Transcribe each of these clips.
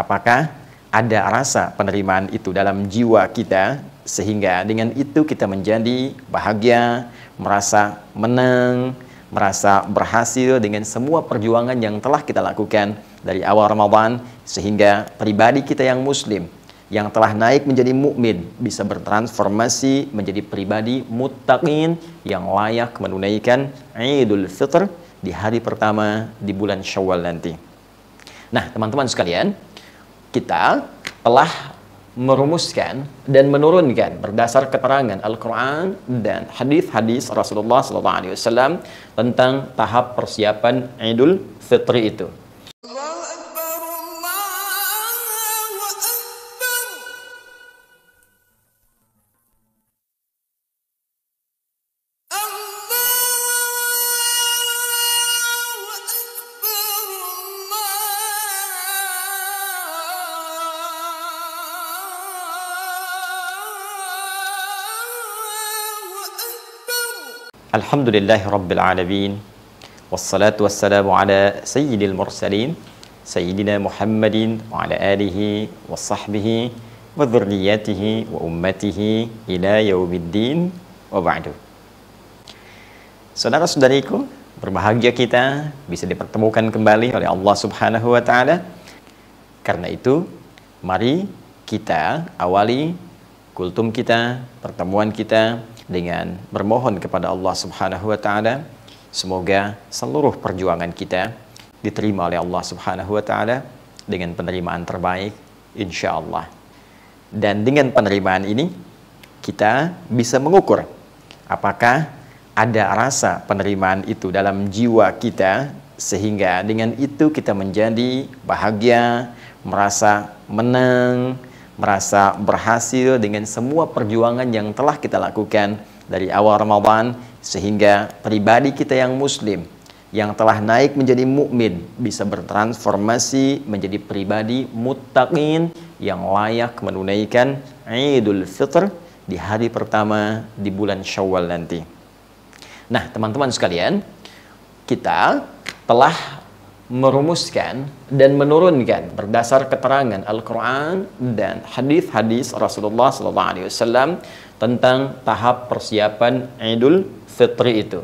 Apakah ada rasa penerimaan itu dalam jiwa kita, sehingga dengan itu kita menjadi bahagia, merasa menang, merasa berhasil dengan semua perjuangan yang telah kita lakukan dari awal Ramadan, sehingga pribadi kita yang muslim, yang telah naik menjadi mukmin, bisa bertransformasi menjadi pribadi muttaqin yang layak menunaikan Idul Fitr di hari pertama di bulan Syawal nanti. Nah, teman-teman sekalian, kita telah merumuskan dan menurunkan berdasar keterangan Al-Quran dan hadis-hadis Rasulullah SAW tentang tahap persiapan Idul Fitri itu. Alhamdulillahi Rabbil Alamin, wassalatu wassalamu ala sayyidil mursalin, sayyidina Muhammadin wa ala alihi wa sahbihi wa dhurriyyatihi wa ummatihi ila yaumiddin wa ba'du. Saudara-saudariku, berbahagia kita bisa dipertemukan kembali oleh Allah Subhanahu wa Ta'ala. Karena itu, mari kita awali kultum kita, pertemuan kita dengan bermohon kepada Allah Subhanahu wa Ta'ala, semoga seluruh perjuangan kita diterima oleh Allah Subhanahu wa Ta'ala dengan penerimaan terbaik, insya Allah. Dan dengan penerimaan ini kita bisa mengukur apakah ada rasa penerimaan itu dalam jiwa kita, sehingga dengan itu kita menjadi bahagia, merasa menang, merasa berhasil dengan semua perjuangan yang telah kita lakukan dari awal Ramadan, sehingga pribadi kita yang muslim, yang telah naik menjadi mukmin, bisa bertransformasi menjadi pribadi muttaqin yang layak menunaikan Idul Fitr di hari pertama di bulan Syawal nanti. Nah, teman-teman sekalian, kita telah merumuskan dan menurunkan berdasar keterangan Al-Quran dan hadis-hadis Rasulullah SAW tentang tahap persiapan Idul Fitri itu.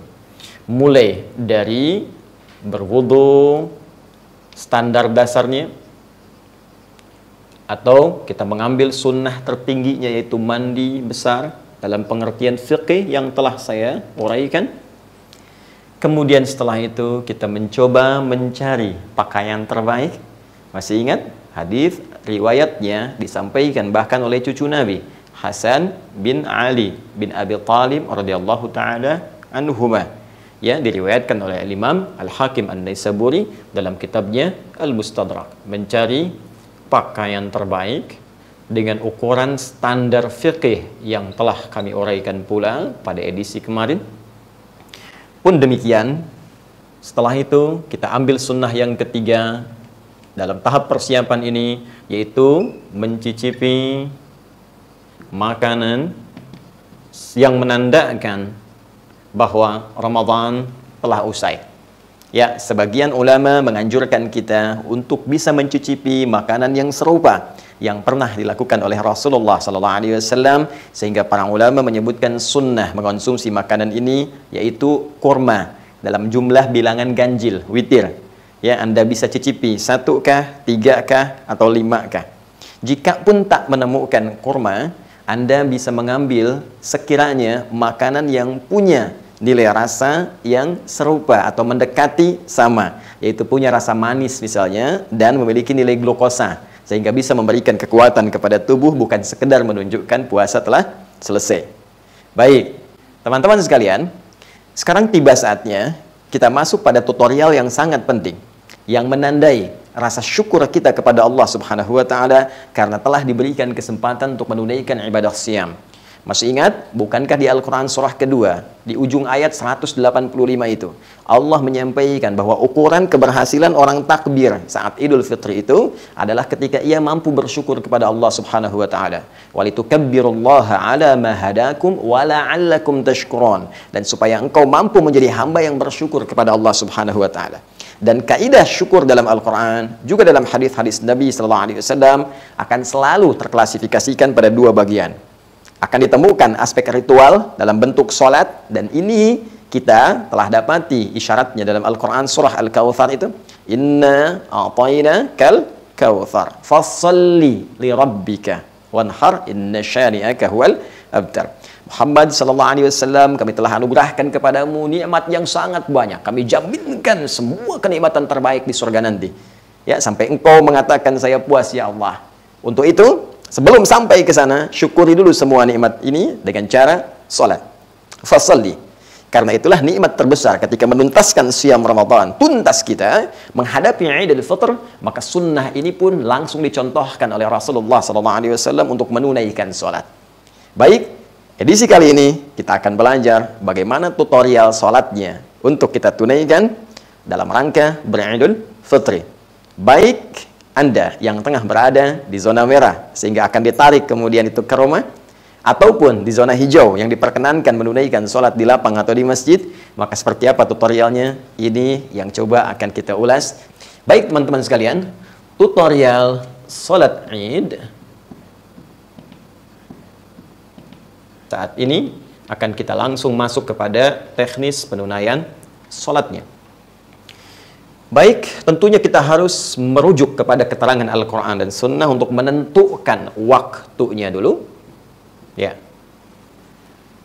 Mulai dari berwudu standar dasarnya, atau kita mengambil sunnah tertingginya yaitu mandi besar dalam pengertian fiqih yang telah saya uraikan. Kemudian setelah itu kita mencoba mencari pakaian terbaik. Masih ingat hadis riwayatnya disampaikan bahkan oleh cucu Nabi Hasan bin Ali bin Abi Thalib radhiyallahu taala anhuma, ya, diriwayatkan oleh Imam Al-Hakim An-Naisaburi dalam kitabnya Al-Mustadrak, mencari pakaian terbaik dengan ukuran standar fiqih yang telah kami uraikan pula pada edisi kemarin. Pun demikian, setelah itu kita ambil sunnah yang ketiga dalam tahap persiapan ini, yaitu mencicipi makanan yang menandakan bahwa Ramadan telah usai. Ya, sebagian ulama menganjurkan kita untuk bisa mencicipi makanan yang serupa yang pernah dilakukan oleh Rasulullah SAW, sehingga para ulama menyebutkan sunnah mengonsumsi makanan ini yaitu kurma dalam jumlah bilangan ganjil, witir. Ya, Anda bisa cicipi 1-kah, 3-kah, atau 5-kah. Jika pun tak menemukan kurma, Anda bisa mengambil sekiranya makanan yang punya nilai rasa yang serupa atau mendekati sama, yaitu punya rasa manis misalnya dan memiliki nilai glukosa, sehingga bisa memberikan kekuatan kepada tubuh, bukan sekedar menunjukkan puasa telah selesai. Baik, teman-teman sekalian, sekarang tiba saatnya kita masuk pada tutorial yang sangat penting, yang menandai rasa syukur kita kepada Allah Subhanahu wa Ta'ala karena telah diberikan kesempatan untuk menunaikan ibadah siyam. Masih ingat? Bukankah di Al-Quran surah kedua, di ujung ayat 185 itu, Allah menyampaikan bahwa ukuran keberhasilan orang takbir saat Idul Fitri itu adalah ketika ia mampu bersyukur kepada Allah Subhanahu wa taala. Walitukabbirullaha ala ma hadakum wa la'allakum tashkurun. Dan supaya engkau mampu menjadi hamba yang bersyukur kepada Allah Subhanahu wa taala. Dan kaidah syukur dalam Al-Quran, juga dalam hadis-hadis Nabi SAW, akan selalu terklasifikasikan pada dua bagian. Akan ditemukan aspek ritual dalam bentuk sholat, dan ini kita telah dapati isyaratnya dalam Al-Quran surah Al-Kawthar itu, inna a'tayna kal kawthar fassalli li rabbika wanhar inna syani'aka huwal abtar. Muhammad SAW, kami telah anugerahkan kepadamu nikmat yang sangat banyak. Kami jaminkan semua kenikmatan terbaik di surga nanti. Ya, sampai engkau mengatakan saya puas ya Allah. Untuk itu, sebelum sampai ke sana, syukuri dulu semua nikmat ini dengan cara salat. Fasalli. Karena itulah nikmat terbesar ketika menuntaskan siam Ramadan. Tuntas kita menghadapi Idul Fitr, maka sunnah ini pun langsung dicontohkan oleh Rasulullah SAW untuk menunaikan salat. Baik, edisi kali ini kita akan belajar bagaimana tutorial salatnya untuk kita tunaikan dalam rangka beridul fitri. Baik Anda yang tengah berada di zona merah sehingga akan ditarik kemudian itu ke rumah, ataupun di zona hijau yang diperkenankan menunaikan sholat di lapang atau di masjid, maka seperti apa tutorialnya? Ini yang coba akan kita ulas. Baik teman-teman sekalian, tutorial sholat Id saat ini akan kita langsung masuk kepada teknis penunaian sholatnya. Baik, tentunya kita harus merujuk kepada keterangan Al-Quran dan Sunnah untuk menentukan waktunya dulu. Ya,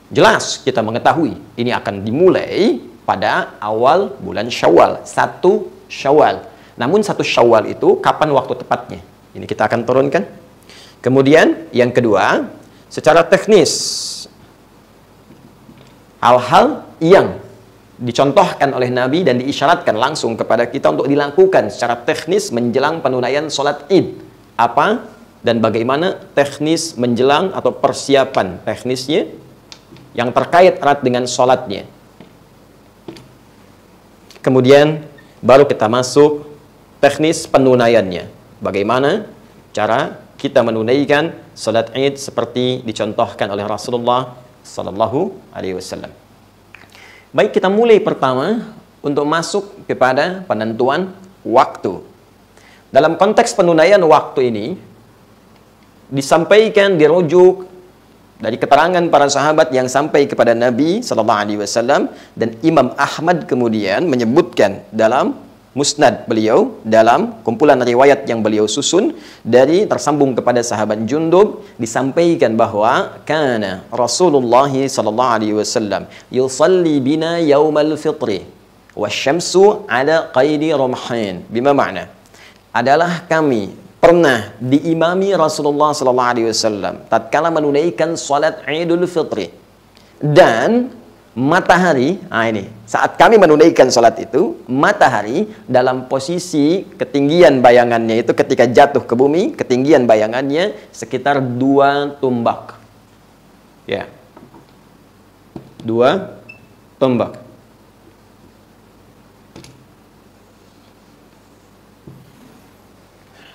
jelas kita mengetahui ini akan dimulai pada awal bulan Syawal, 1 Syawal. Namun 1 Syawal itu kapan waktu tepatnya? Ini kita akan turunkan. Kemudian yang kedua, secara teknis, hal-hal yang dicontohkan oleh Nabi dan diisyaratkan langsung kepada kita untuk dilakukan secara teknis menjelang penunaian sholat Id. Apa dan bagaimana teknis menjelang atau persiapan teknisnya yang terkait erat dengan sholatnya. Kemudian baru kita masuk teknis penunaiannya. Bagaimana cara kita menunaikan sholat Id seperti dicontohkan oleh Rasulullah SAW. Baik, kita mulai pertama untuk masuk kepada penentuan waktu. Dalam konteks penunaian waktu ini disampaikan, dirujuk dari keterangan para sahabat yang sampai kepada Nabi SAW, dan Imam Ahmad kemudian menyebutkan dalam musnad beliau, dalam kumpulan riwayat yang beliau susun dari tersambung kepada sahabat Jundub, disampaikan bahwa kana Rasulullah SAW yusalli bina yaumal fitri wasyamsu ala qaidi rumhin. Bima makna adalah kami pernah diimami Rasulullah SAW tatkala menunaikan salat Idul Fitri, dan matahari, ini saat kami menunaikan salat itu, matahari dalam posisi ketinggian bayangannya itu ketika jatuh ke bumi, ketinggian bayangannya sekitar 2 tombak. Ya, 2 tombak.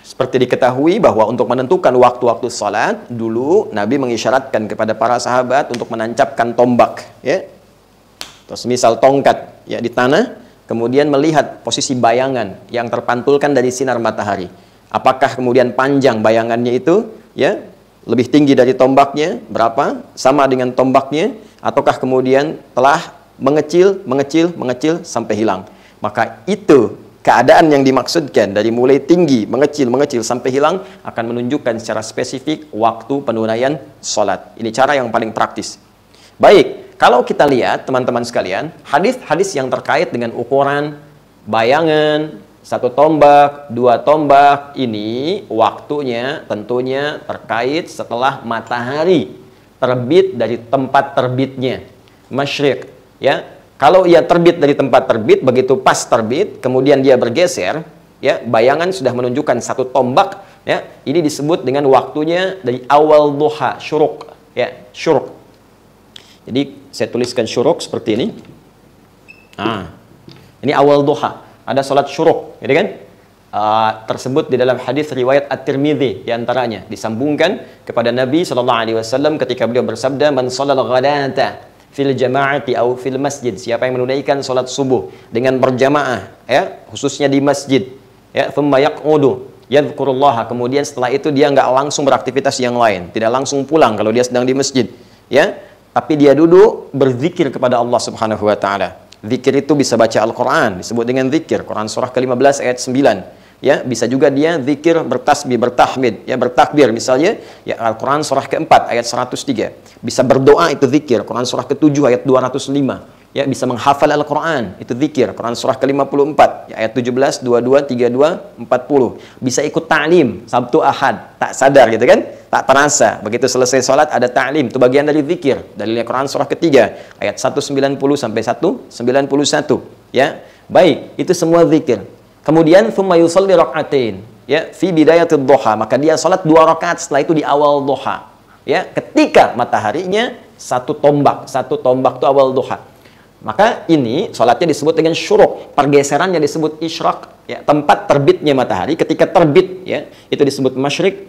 Seperti diketahui bahwa untuk menentukan waktu-waktu salat, dulu Nabi mengisyaratkan kepada para sahabat untuk menancapkan tombak, ya, terus misal tongkat ya di tanah, kemudian melihat posisi bayangan yang terpantulkan dari sinar matahari. Apakah kemudian panjang bayangannya itu ya lebih tinggi dari tombaknya, berapa sama dengan tombaknya, ataukah kemudian telah mengecil sampai hilang. Maka itu keadaan yang dimaksudkan dari mulai tinggi, mengecil sampai hilang akan menunjukkan secara spesifik waktu penunaian sholat. Ini cara yang paling praktis. Baik, kalau kita lihat teman-teman sekalian, hadis-hadis yang terkait dengan ukuran bayangan 1 tombak, 2 tombak, ini waktunya tentunya terkait setelah matahari terbit dari tempat terbitnya, masyriq, ya. Kalau ia terbit dari tempat terbit, begitu pas terbit, kemudian dia bergeser, ya, bayangan sudah menunjukkan 1 tombak, ya. Ini disebut dengan waktunya dari awal duha, syuruk, ya, syuruk. Jadi saya tuliskan syuruk seperti ini. Nah, ini awal duha. Ada salat syuruk, gitu kan? Tersebut di dalam hadis riwayat At-Tirmidzi di antaranya disambungkan kepada Nabi SAW ketika beliau bersabda, "Man shalal ghadata fil jama'ati au fil masjid." Siapa yang menunaikan salat subuh dengan berjamaah, ya, khususnya di masjid, ya, thumma yaq'udu yadhkurullaha, kemudian setelah itu dia nggak langsung beraktivitas yang lain, tidak langsung pulang kalau dia sedang di masjid, ya, tapi dia duduk berzikir kepada Allah Subhanahu wa taala. Zikir itu bisa baca Al-Qur'an, disebut dengan zikir. Quran surah ke-15 ayat 9. Ya, bisa juga dia zikir bertasbih, bertahmid, ya, bertakbir misalnya, ya, Al-Quran surah ke-4 ayat 103. Bisa berdoa, itu zikir. Quran surah ke-7 ayat 205. Ya, bisa menghafal Al-Quran, itu zikir. Quran surah ke-54 ya, ayat 17, 22, 32, 40. Bisa ikut ta'lim Sabtu Ahad, tak sadar gitu kan, tak terasa. Begitu selesai sholat ada ta'lim, itu bagian dari zikir. Dalilnya Quran surah ketiga ayat 190 sampai 191. Ya, baik, itu semua zikir. Kemudian thumma yusalli rak'atain, ya, fi bidayatid duha, maka dia salat 2 rakaat setelah itu di awal duha, ya, ketika mataharinya satu tombak itu awal duha. Maka ini salatnya disebut dengan syuruk, pergeserannya disebut isyraq, ya, tempat terbitnya matahari ketika terbit, ya, itu disebut masyrik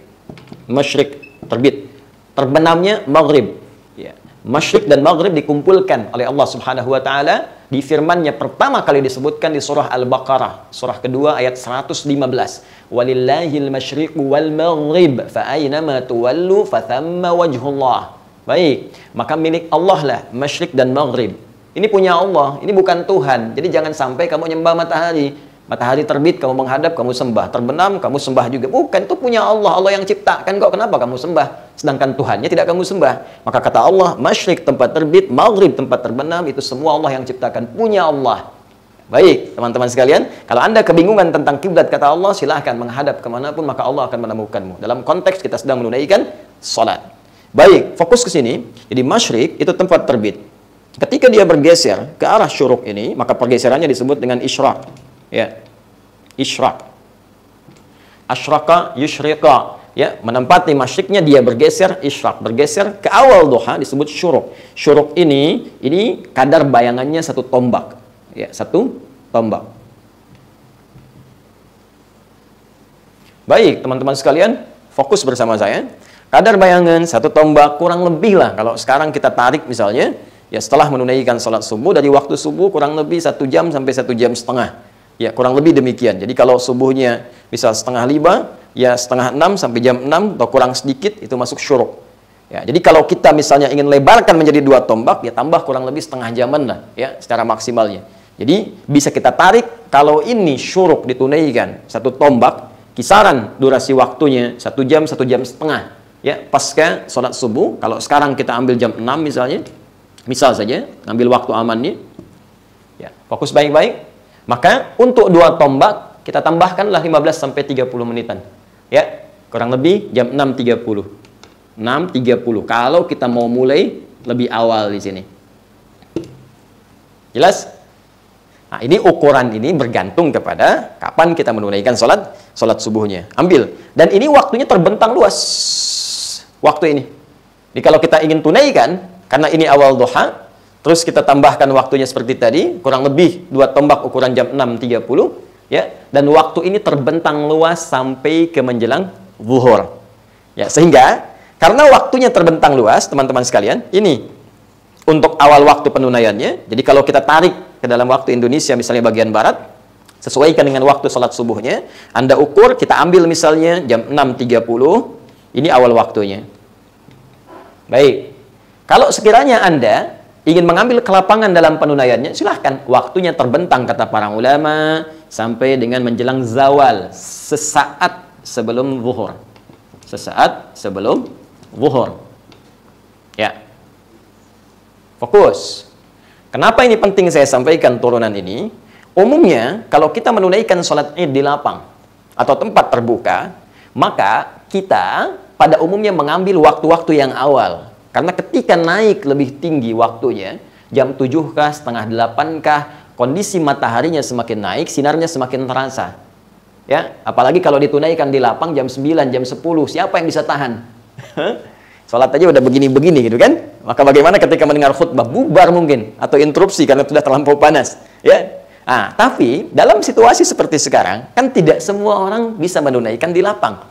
terbit. Terbenamnya maghrib, ya. Masyrik dan maghrib dikumpulkan oleh Allah Subhanahu wa taala di firman-Nya pertama kali disebutkan di surah Al-Baqarah, surah kedua ayat 115. Walillahil masyriqu wal maghrib fa aynama tuwallu fa thamma wajhullah. Baik, maka milik Allah lah masyrik dan maghrib. Ini punya Allah, ini bukan Tuhan. Jadi jangan sampai kamu nyembah matahari. Matahari terbit, kamu menghadap, kamu sembah. Terbenam, kamu sembah juga. Bukan, itu punya Allah. Allah yang ciptakan kok. Kenapa kamu sembah? Sedangkan Tuhannya tidak kamu sembah. Maka kata Allah, masyrik tempat terbit, maghrib tempat terbenam, itu semua Allah yang ciptakan. Punya Allah. Baik, teman-teman sekalian. Kalau Anda kebingungan tentang kiblat, kata Allah, silahkan menghadap kemanapun, maka Allah akan menemukanmu. Dalam konteks kita sedang menunaikan salat. Baik, fokus ke sini. Jadi masyrik itu tempat terbit. Ketika dia bergeser ke arah syuruk ini, maka pergeserannya disebut dengan isyraq. Ya, isyraq. Asyraka, yusyriqa. Ya, menempati masyriknya dia bergeser, isyraq, bergeser ke awal duha disebut syuruk. Syuruk ini kadar bayangannya 1 tombak. Ya, 1 tombak. Baik, teman-teman sekalian, fokus bersama saya. Kadar bayangan 1 tombak kurang lebih lah kalau sekarang kita tarik misalnya, ya, setelah menunaikan salat subuh, dari waktu subuh kurang lebih 1 jam sampai 1 jam setengah. Ya, kurang lebih demikian. Jadi kalau subuhnya misal 4:30, ya 5:30 sampai jam 6 atau kurang sedikit itu masuk syuruk. Ya, jadi kalau kita misalnya ingin lebarkan menjadi 2 tombak, ya tambah kurang lebih setengah jaman lah, ya, secara maksimalnya. Jadi bisa kita tarik kalau ini syuruk ditunaikan 1 tombak, kisaran durasi waktunya 1 jam, 1 jam setengah. Ya, pasca salat subuh. Kalau sekarang kita ambil jam 6 misalnya, misal saja, ambil waktu amannya, ya, fokus baik-baik. Maka untuk 2 tombak kita tambahkanlah 15 sampai 30 menitan. Ya, kurang lebih jam 6.30. 6.30 kalau kita mau mulai lebih awal di sini. Jelas? Nah, ini ukuran ini bergantung kepada kapan kita menunaikan salat subuhnya. Ambil. Dan ini waktunya terbentang luas. Waktu ini. Jadi kalau kita ingin tunaikan, karena ini awal duha, terus kita tambahkan waktunya seperti tadi, kurang lebih 2 tombak ukuran jam 6.30, ya, dan waktu ini terbentang luas sampai ke menjelang zuhur. Ya, sehingga karena waktunya terbentang luas, teman-teman sekalian, ini untuk awal waktu penunaiannya. Jadi kalau kita tarik ke dalam waktu Indonesia misalnya bagian barat, sesuaikan dengan waktu salat subuhnya, Anda ukur, kita ambil misalnya jam 6.30, ini awal waktunya. Baik. Kalau sekiranya Anda ingin mengambil kelapangan dalam penunaiannya, silahkan. Waktunya terbentang, kata para ulama, sampai dengan menjelang zawal, sesaat sebelum zuhur. Sesaat sebelum zuhur. Ya. Fokus. Kenapa ini penting saya sampaikan turunan ini? Umumnya, kalau kita menunaikan sholat id di lapang atau tempat terbuka, maka kita pada umumnya mengambil waktu-waktu yang awal. Karena ketika naik lebih tinggi waktunya, jam 7 kah, setengah 8 kah, kondisi mataharinya semakin naik, sinarnya semakin terasa. Ya, apalagi kalau ditunaikan di lapang jam 9, jam 10, siapa yang bisa tahan? Sholat aja udah begini-begini gitu kan. Maka bagaimana ketika mendengar khutbah? Bubar mungkin. Atau interupsi karena sudah terlampau panas. Ya. Nah, tapi dalam situasi seperti sekarang, kan tidak semua orang bisa menunaikan di lapang.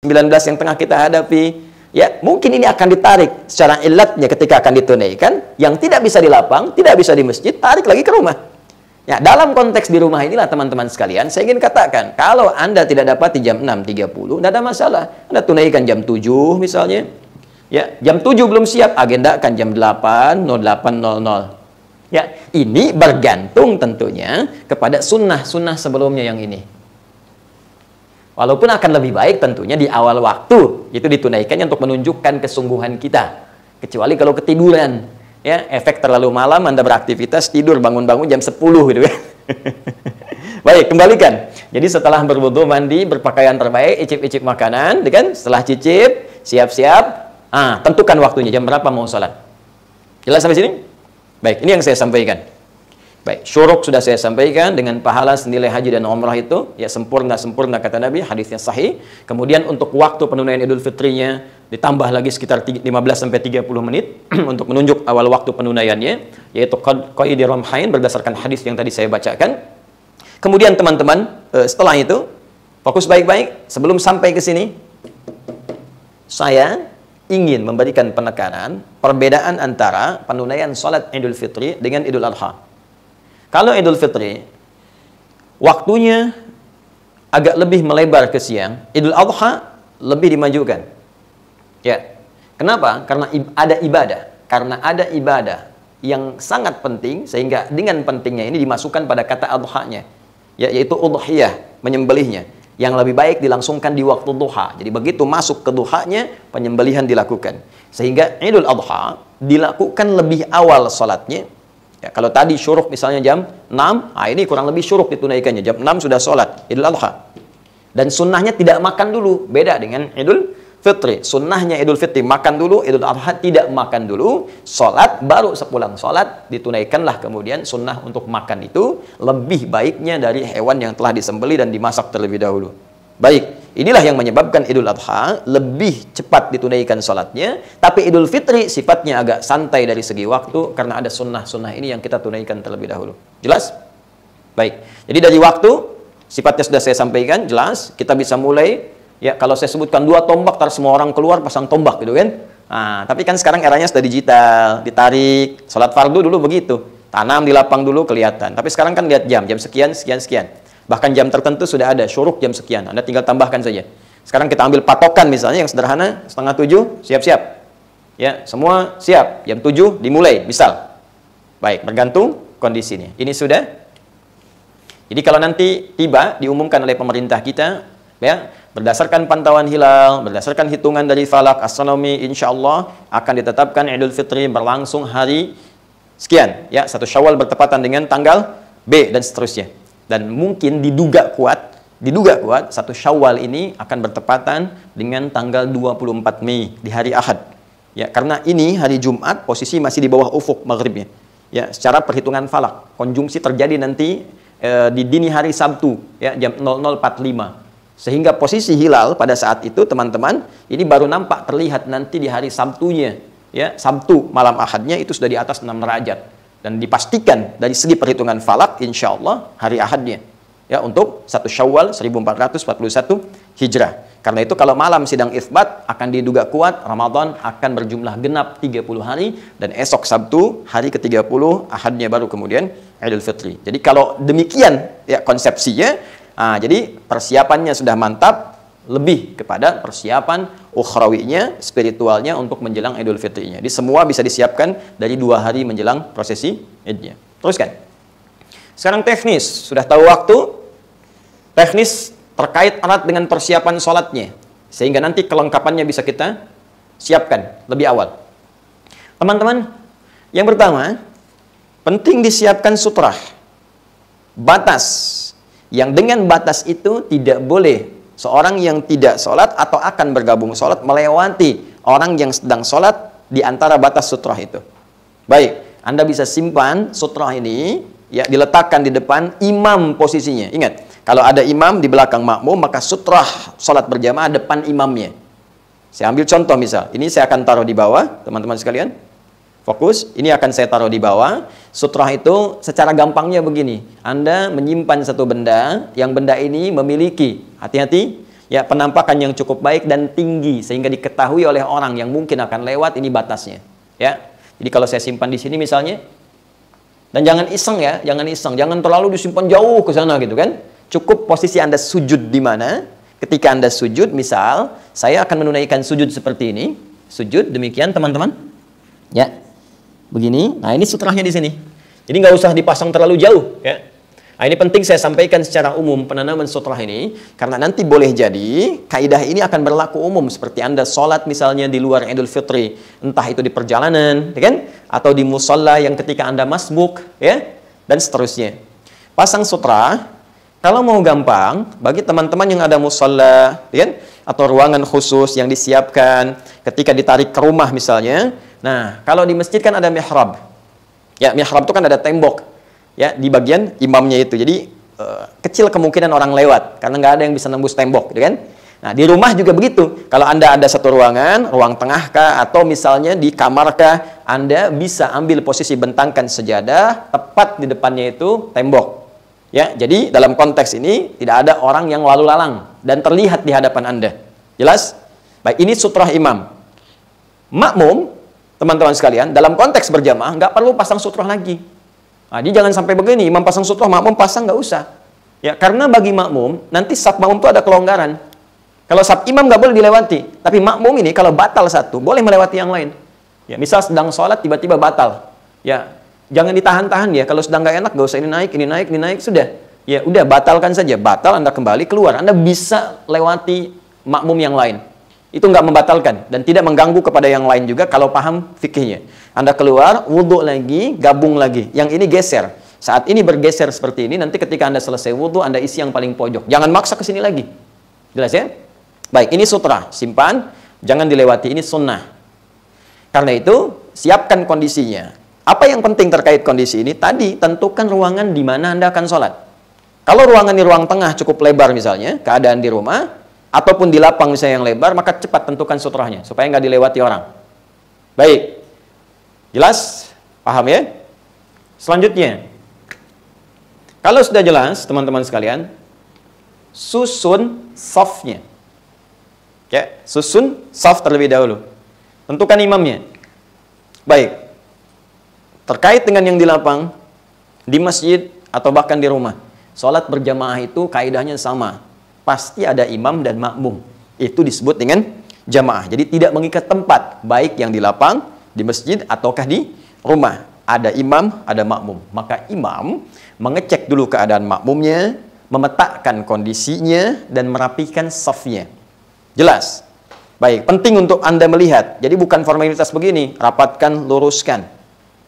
19 yang tengah kita hadapi, ya mungkin ini akan ditarik secara ilatnya ketika akan ditunaikan. Yang tidak bisa di lapang, tidak bisa di masjid, tarik lagi ke rumah. Ya, dalam konteks di rumah inilah teman-teman sekalian, saya ingin katakan, kalau Anda tidak dapat di jam 6.30, tidak ada masalah. Anda tunaikan jam 7 misalnya. Ya, jam 7 belum siap, agendakan jam 8.08.00. Ya, ini bergantung tentunya kepada sunnah-sunnah sebelumnya yang ini. Walaupun akan lebih baik tentunya di awal waktu itu ditunaikannya untuk menunjukkan kesungguhan kita. Kecuali kalau ketiduran, ya efek terlalu malam Anda beraktivitas tidur bangun-bangun jam 10 gitu kan. Baik, kembalikan. Jadi setelah berwudu, mandi, berpakaian terbaik, icip-icip makanan, kan? Setelah cicip, siap-siap, tentukan waktunya jam berapa mau sholat. Jelas sampai sini? Baik, ini yang saya sampaikan. Baik, syuruk sudah saya sampaikan dengan pahala senilai haji dan umrah itu, ya sempurna kata Nabi, hadisnya sahih. Kemudian untuk waktu penunaian Idul Fitrinya ditambah lagi sekitar 15 sampai 30 menit untuk menunjuk awal waktu penunaiannya, yaitu qaidi ramhain berdasarkan hadis yang tadi saya bacakan. Kemudian teman-teman, setelah itu fokus baik-baik. Sebelum sampai ke sini, saya ingin memberikan penekanan perbedaan antara penunaian sholat Idul Fitri dengan Idul Adha. Kalau Idul Fitri waktunya agak lebih melebar ke siang, Idul Adha lebih dimajukan. Ya. Kenapa? Karena ada ibadah. Karena ada ibadah yang sangat penting, sehingga dengan pentingnya ini dimasukkan pada kata adhanya, ya, yaitu udhiyah, menyembelihnya. Yang lebih baik dilangsungkan di waktu duha. Jadi begitu masuk ke duhanya, penyembelihan dilakukan. Sehingga Idul Adha dilakukan lebih awal sholatnya. Ya, kalau tadi syuruk misalnya jam 6, ini kurang lebih syuruk ditunaikannya. Jam 6 sudah sholat Idul Adha. Dan sunnahnya tidak makan dulu. Beda dengan Idul Fitri. Sunnahnya Idul Fitri makan dulu, Idul Adha tidak makan dulu. Sholat, baru sepulang sholat ditunaikanlah kemudian sunnah untuk makan itu. Lebih baiknya dari hewan yang telah disembelih dan dimasak terlebih dahulu. Baik, inilah yang menyebabkan Idul Adha lebih cepat ditunaikan sholatnya. Tapi Idul Fitri sifatnya agak santai dari segi waktu, karena ada sunnah-sunnah ini yang kita tunaikan terlebih dahulu. Jelas? Baik, jadi dari waktu sifatnya sudah saya sampaikan, jelas. Kita bisa mulai. Ya, kalau saya sebutkan 2 tombak, tar semua orang keluar pasang tombak gitu kan. Tapi kan sekarang eranya sudah digital, ditarik. Sholat fardu dulu begitu. Tanam di lapang dulu kelihatan. Tapi sekarang kan lihat jam sekian, sekian, sekian. Bahkan jam tertentu sudah ada, syuruk jam sekian. Anda tinggal tambahkan saja. Sekarang kita ambil patokan misalnya yang sederhana, 6:30, siap-siap. Ya, semua siap. Jam 7 dimulai, misal. Baik, bergantung kondisinya. Ini sudah. Jadi kalau nanti tiba, diumumkan oleh pemerintah kita, ya, berdasarkan pantauan hilal, berdasarkan hitungan dari falak astronomi, insya Allah akan ditetapkan Idul Fitri berlangsung hari sekian, ya, 1 Syawal bertepatan dengan tanggal B dan seterusnya. Dan mungkin diduga kuat 1 Syawal ini akan bertepatan dengan tanggal 24 Mei di hari Ahad. Ya, karena ini hari Jumat, posisi masih di bawah ufuk maghribnya. Ya, secara perhitungan falak, konjungsi terjadi nanti di dini hari Sabtu, ya, jam 00.45. Sehingga posisi hilal pada saat itu teman-teman ini baru nampak terlihat nanti di hari Sabtunya, ya, Sabtu malam Ahadnya itu sudah di atas 6 derajat dan dipastikan dari segi perhitungan falak insya Allah hari Ahadnya, ya, untuk 1 Syawal 1441 Hijrah. Karena itu kalau malam sidang itsbat akan diduga kuat Ramadan akan berjumlah genap 30 hari dan esok Sabtu hari ke-30 Ahadnya baru kemudian Idul Fitri. Jadi kalau demikian, ya, konsepsinya. Jadi persiapannya sudah mantap, lebih kepada persiapan ukhrawinya, spiritualnya untuk menjelang Idul Fitrinya. Jadi semua bisa disiapkan dari 2 hari menjelang prosesi Idnya. Teruskan. Sekarang teknis, sudah tahu waktu. Teknis terkait erat dengan persiapan sholatnya, sehingga nanti kelengkapannya bisa kita siapkan lebih awal. Teman-teman, yang pertama, penting disiapkan sutrah, batas. Yang dengan batas itu tidak boleh seorang yang tidak sholat atau akan bergabung sholat melewati orang yang sedang sholat di antara batas sutrah itu. Baik, Anda bisa simpan sutrah ini, ya, diletakkan di depan imam posisinya. Ingat, kalau ada imam di belakang makmum, maka sutrah sholat berjamaah depan imamnya. Saya ambil contoh misal, ini saya akan taruh di bawah, teman-teman sekalian. Fokus, ini akan saya taruh di bawah. Sutrah itu secara gampangnya begini. Anda menyimpan satu benda, yang benda ini memiliki, hati-hati, ya, penampakan yang cukup baik dan tinggi, sehingga diketahui oleh orang yang mungkin akan lewat, ini batasnya. Ya, jadi kalau saya simpan di sini misalnya, dan jangan iseng ya, jangan terlalu disimpan jauh ke sana gitu kan. Cukup posisi Anda sujud di mana. Ketika Anda sujud, misal, saya akan menunaikan sujud seperti ini. Sujud, demikian teman-teman. Ya. Begini, nah ini sutrahnya di sini. Jadi nggak usah dipasang terlalu jauh, ya. Nah, ini penting saya sampaikan secara umum penanaman sutrah ini, karena nanti boleh jadi kaidah ini akan berlaku umum seperti Anda sholat misalnya di luar Idul Fitri, entah itu di perjalanan, ya kan? Atau di musalla yang ketika Anda masbuk, ya, dan seterusnya. Pasang sutrah, kalau mau gampang, bagi teman-teman yang ada musalla, ya kan? Atau ruangan khusus yang disiapkan ketika ditarik ke rumah misalnya. Nah, kalau di masjid kan ada mihrab. Ya, mihrab itu kan ada tembok. Ya, di bagian imamnya itu. Jadi, kecil kemungkinan orang lewat. Karena nggak ada yang bisa nembus tembok, gitu kan? Nah, di rumah juga begitu. Kalau Anda ada satu ruangan, ruang tengah kah, atau misalnya di kamar kah, Anda bisa ambil posisi bentangkan sejadah, tepat di depannya itu tembok. Ya, jadi dalam konteks ini, tidak ada orang yang lalu lalang. Dan terlihat di hadapan Anda. Jelas? Baik, ini sutrah imam. Makmum, teman-teman sekalian, dalam konteks berjamaah nggak perlu pasang sutrah lagi. Nah, jadi jangan sampai begini, imam pasang sutrah, makmum pasang nggak usah. Ya, karena bagi makmum, nanti saf makmum itu ada kelonggaran. Kalau saf imam nggak boleh dilewati, tapi makmum ini kalau batal satu, boleh melewati yang lain. Ya, misal sedang sholat tiba-tiba batal. Ya, jangan ditahan-tahan ya. Kalau sedang nggak enak, nggak usah ini naik, sudah. Ya, udah batalkan saja. Batal, Anda kembali keluar. Anda bisa lewati makmum yang lain. Itu nggak membatalkan dan tidak mengganggu kepada yang lain juga kalau paham fikihnya. Anda keluar, wudhu lagi, gabung lagi. Yang ini geser. Saat ini bergeser seperti ini, nanti ketika Anda selesai wudhu, Anda isi yang paling pojok. Jangan maksa ke sini lagi. Jelas ya? Baik, ini sutrah. Simpan, jangan dilewati. Ini sunnah. Karena itu, siapkan kondisinya. Apa yang penting terkait kondisi ini? Tadi, tentukan ruangan di mana Anda akan sholat. Kalau ruangan di ruang tengah cukup lebar misalnya, keadaan di rumah, ataupun di lapang misalnya yang lebar, maka cepat tentukan sutrahnya supaya nggak dilewati orang. Baik, jelas? Paham ya? Selanjutnya, kalau sudah jelas teman-teman sekalian, susun safnya. Ya, susun saf terlebih dahulu. Tentukan imamnya. Baik, terkait dengan yang di lapang, di masjid atau bahkan di rumah, sholat berjamaah itu kaidahnya sama. Pasti ada imam dan makmum. Itu disebut dengan jamaah. Jadi tidak mengikat tempat, baik yang di lapang, di masjid, ataukah di rumah. Ada imam, ada makmum. Maka imam mengecek dulu keadaan makmumnya, memetakan kondisinya, dan merapikan safnya. Jelas? Baik, penting untuk Anda melihat. Jadi bukan formalitas begini, rapatkan, luruskan.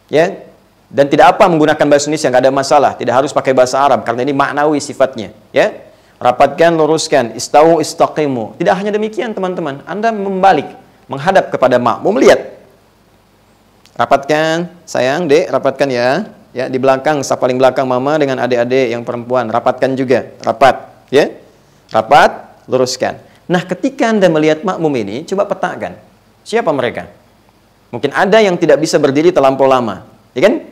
Ya, dan tidak apa menggunakan bahasa Indonesia, nggak ada masalah. Tidak harus pakai bahasa Arab, karena ini maknawi sifatnya. Ya, rapatkan, luruskan, istau, istaqimu. Tidak hanya demikian teman-teman, Anda membalik, menghadap kepada makmum, lihat. Rapatkan, sayang, dek, rapatkan ya. Ya, di belakang, paling belakang mama dengan adik-adik yang perempuan, rapatkan juga, rapat, ya. Rapat, luruskan. Nah, ketika Anda melihat makmum ini, coba petakan. Siapa mereka? Mungkin ada yang tidak bisa berdiri terlampau lama, ya kan?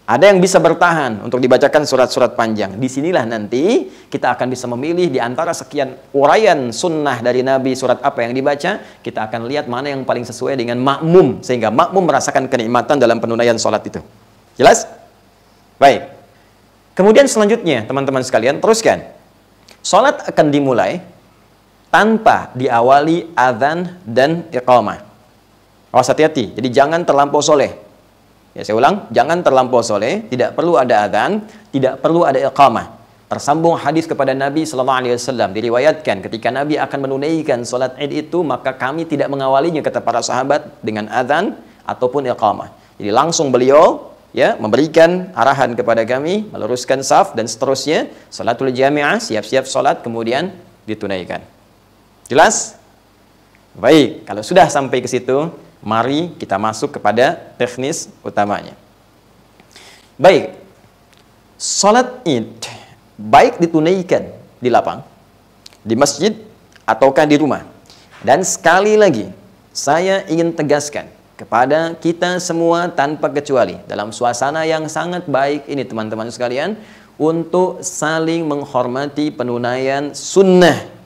Ada yang bisa bertahan untuk dibacakan surat-surat panjang. Disinilah nanti kita akan bisa memilih di antara sekian uraian sunnah dari Nabi, surat apa yang dibaca. Kita akan lihat mana yang paling sesuai dengan makmum, sehingga makmum merasakan kenikmatan dalam penunaian sholat itu. Jelas? Baik. Kemudian selanjutnya, teman-teman sekalian, teruskan. Sholat akan dimulai tanpa diawali azan dan iqamah. Awas hati-hati, jadi jangan terlampau soleh. Ya, saya ulang, jangan terlampau soleh, tidak perlu ada adzan, tidak perlu ada iqamah. Tersambung hadis kepada Nabi SAW, diriwayatkan ketika Nabi akan menunaikan salat Id itu, maka kami tidak mengawalinya, kata para sahabat, dengan adzan ataupun iqamah. Jadi langsung beliau ya memberikan arahan kepada kami, meluruskan saf dan seterusnya, salatul jami'ah, siap-siap salat kemudian ditunaikan. Jelas? Baik, kalau sudah sampai ke situ, mari kita masuk kepada teknis utamanya. Baik, salat Id baik ditunaikan di lapang, di masjid, ataukah di rumah. Dan sekali lagi, saya ingin tegaskan kepada kita semua tanpa kecuali, dalam suasana yang sangat baik ini teman-teman sekalian, untuk saling menghormati penunaian sunnah.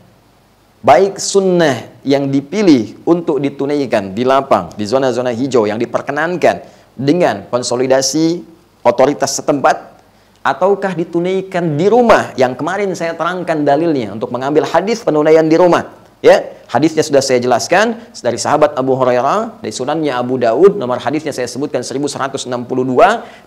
Baik sunnah yang dipilih untuk ditunaikan di lapang, di zona-zona hijau yang diperkenankan dengan konsolidasi otoritas setempat, ataukah ditunaikan di rumah yang kemarin saya terangkan dalilnya untuk mengambil hadis penunaian di rumah. Ya, hadisnya sudah saya jelaskan dari sahabat Abu Hurairah, dari sunannya Abu Daud, nomor hadisnya saya sebutkan 1162,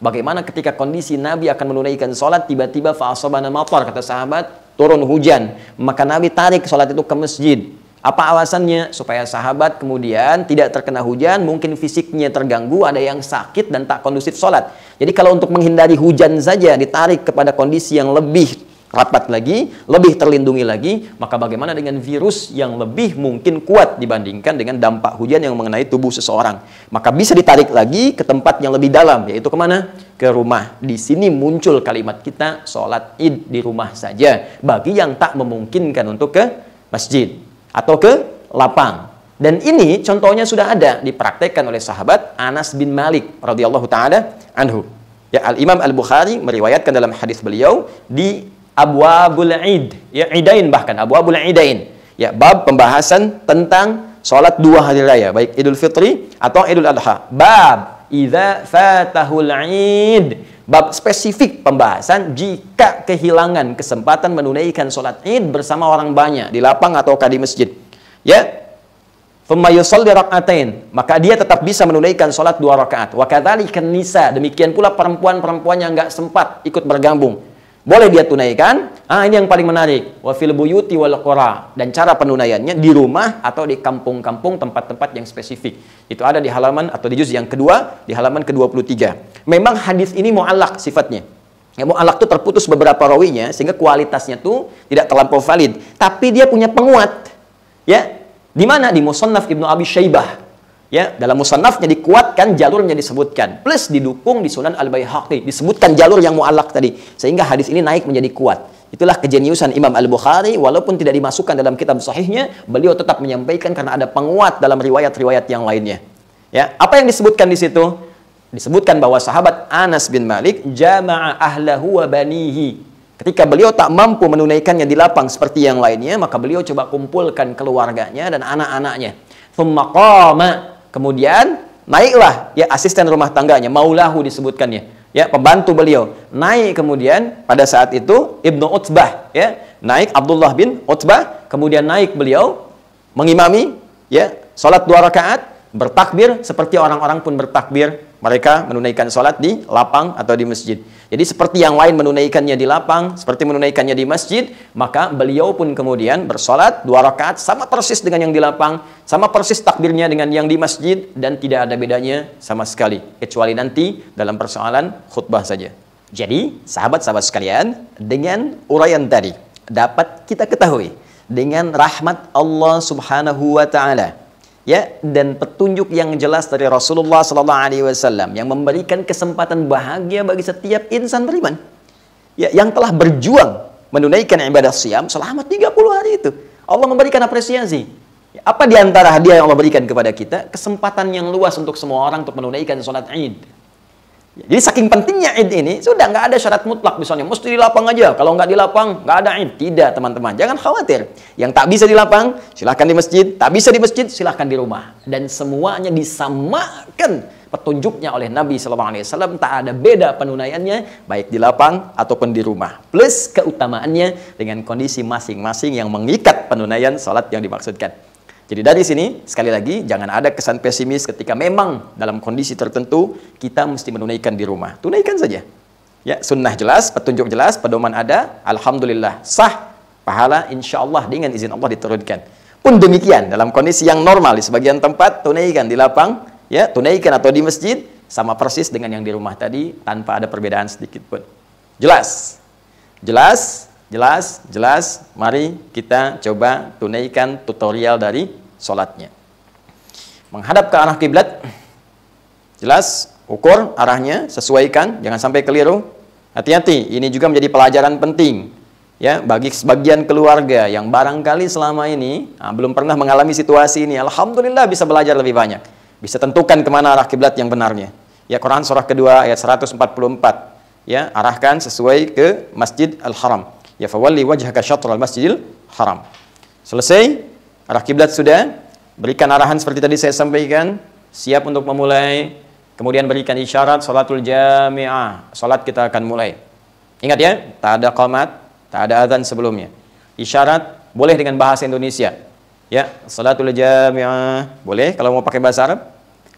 bagaimana ketika kondisi Nabi akan menunaikan sholat, tiba-tiba fa'asabana matar, kata sahabat, turun hujan, maka Nabi tarik sholat itu ke masjid. Apa alasannya? Supaya sahabat kemudian tidak terkena hujan, mungkin fisiknya terganggu, ada yang sakit dan tak kondusif sholat. Jadi kalau untuk menghindari hujan saja ditarik kepada kondisi yang lebih rapat lagi, lebih terlindungi lagi, maka bagaimana dengan virus yang lebih mungkin kuat dibandingkan dengan dampak hujan yang mengenai tubuh seseorang. Maka bisa ditarik lagi ke tempat yang lebih dalam, yaitu kemana? Ke rumah. Di sini muncul kalimat kita, sholat id di rumah saja, bagi yang tak memungkinkan untuk ke masjid atau ke lapang. Dan ini contohnya sudah ada dipraktekkan oleh sahabat Anas bin Malik radhiyallahu taala anhu. Ya, Al-Imam Al-Bukhari meriwayatkan dalam hadis beliau di Abwabul Id, ya, Idain, bahkan Abwabul Idain, ya, bab pembahasan tentang sholat dua hari raya, baik Idul Fitri atau Idul Adha. Bab idza fatahul Id, bab spesifik pembahasan jika kehilangan kesempatan menunaikan sholat Id bersama orang banyak di lapang atau di masjid, ya, thumma yusalli rak'atain, maka dia tetap bisa menunaikan sholat 2 rakaat. Wa kadzalika nisa, demikian pula perempuan-perempuan yang enggak sempat ikut bergabung, boleh dia tunaikan. Ini yang paling menarik. Wa fil buyuti wal qura, dan cara penunaiannya di rumah atau di kampung-kampung, tempat-tempat yang spesifik. Itu ada di halaman atau di juz yang kedua, di halaman ke-23. Memang hadis ini mu'allaq sifatnya. Ya, mu'allaq itu terputus beberapa rawinya sehingga kualitasnya tuh tidak terlampau valid. Tapi dia punya penguat. Ya, di mana? Di Musannaf Ibnu Abi Syaibah. Ya, dalam musannafnya dikuatkan, jalurnya disebutkan, plus didukung di Sunan Al-Baihaqi, disebutkan jalur yang mu'allaq tadi, sehingga hadis ini naik menjadi kuat. Itulah kejeniusan Imam Al-Bukhari, walaupun tidak dimasukkan dalam kitab sahihnya, beliau tetap menyampaikan karena ada penguat dalam riwayat-riwayat yang lainnya. Ya, apa yang disebutkan di situ? Disebutkan bahwa sahabat Anas bin Malik jama'a ahlahu wa banihi. Ketika beliau tak mampu menunaikannya di lapang seperti yang lainnya, maka beliau coba kumpulkan keluarganya dan anak-anaknya. Thumma qama, kemudian naiklah, ya, asisten rumah tangganya, maulahu disebutkannya, ya, pembantu beliau, naik kemudian pada saat itu Ibnu Utbah, ya, naik Abdullah bin Utbah, kemudian naik beliau mengimami, ya, sholat 2 rakaat, bertakbir seperti orang-orang pun bertakbir, mereka menunaikan sholat di lapang atau di masjid. Jadi seperti yang lain menunaikannya di lapang, seperti menunaikannya di masjid, maka beliau pun kemudian bersolat 2 rakaat sama persis dengan yang di lapang, sama persis takbirnya dengan yang di masjid, dan tidak ada bedanya sama sekali, kecuali nanti dalam persoalan khutbah saja. Jadi sahabat-sahabat sekalian, dengan uraian tadi dapat kita ketahui dengan rahmat Allah Subhanahu wa taala, ya, dan petunjuk yang jelas dari Rasulullah SAW yang memberikan kesempatan bahagia bagi setiap insan beriman, ya, yang telah berjuang menunaikan ibadah siyam selama 30 hari itu. Allah memberikan apresiasi. Apa di antara hadiah yang Allah berikan kepada kita? Kesempatan yang luas untuk semua orang untuk menunaikan sholat Id. Jadi saking pentingnya Id ini, sudah nggak ada syarat mutlak misalnya mesti di lapang aja, kalau nggak di lapang nggak ada Id. Tidak, teman-teman, jangan khawatir. Yang tak bisa di lapang silahkan di masjid, tak bisa di masjid silahkan di rumah, dan semuanya disamakan petunjuknya oleh Nabi SAW. Tak ada beda penunaiannya baik di lapang ataupun di rumah, plus keutamaannya dengan kondisi masing-masing yang mengikat penunaian sholat yang dimaksudkan. Jadi dari sini, sekali lagi, jangan ada kesan pesimis ketika memang dalam kondisi tertentu kita mesti menunaikan di rumah. Tunaikan saja. Ya, sunnah jelas, petunjuk jelas, pedoman ada, alhamdulillah, sah, pahala insya Allah dengan izin Allah diturunkan. Pun demikian, dalam kondisi yang normal, di sebagian tempat, tunaikan di lapang, ya, tunaikan atau di masjid, sama persis dengan yang di rumah tadi, tanpa ada perbedaan sedikit pun. Jelas? Jelas? Jelas, jelas. Mari kita coba tunaikan tutorial dari sholatnya. Menghadap ke arah kiblat, jelas, ukur arahnya, sesuaikan, jangan sampai keliru. Hati-hati, ini juga menjadi pelajaran penting. Ya, bagi sebagian keluarga yang barangkali selama ini belum pernah mengalami situasi ini, alhamdulillah bisa belajar lebih banyak. Bisa tentukan kemana arah kiblat yang benarnya. Ya, Quran surah kedua ayat 144. Ya, arahkan sesuai ke Masjid Al-Haram. Ya, fawalli wajhaka syatral Masjidil Haram. Selesai, arah kiblat sudah, berikan arahan seperti tadi saya sampaikan, siap untuk memulai, kemudian berikan isyarat salatul jami'ah. Salat kita akan mulai. Ingat ya, tak ada qamat, tak ada azan sebelumnya. Isyarat boleh dengan bahasa Indonesia. Ya, salatul jami'ah boleh kalau mau pakai bahasa Arab